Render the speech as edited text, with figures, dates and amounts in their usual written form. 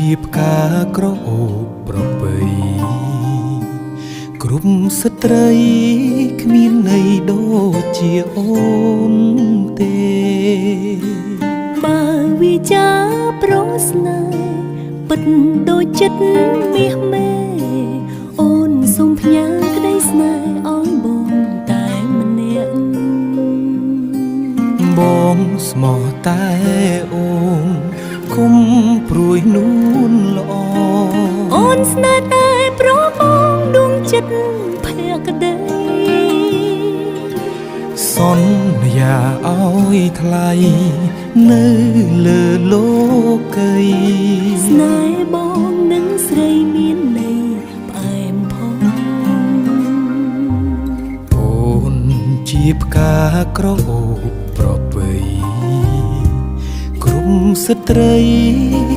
ជាផ្កាក្រអូបប្រពៃគ្រប់ស្ត្រីគ្មានន័យដូចជាអូនទេបើវាចាប្រុសស្នេហ៍ពិតដូចចិត្តមាសមេអូនសូមផ្ញើក្តីស្នេហ៍ឲ្យបងតែម្នាក់បងស្មោះតែអូនគុំព្រួយនួនល្អអូនស្នេហ៍តែប្របងដួងចិត្តភក្តីសន្យាឲ្យថ្លៃនៅលើលោកីស្នេហ៍បងនឹងស្រីមានន័យផ្អែមផងអូនជាផ្កាក្រអូបប្រពៃគ្រប់ស្ត្រី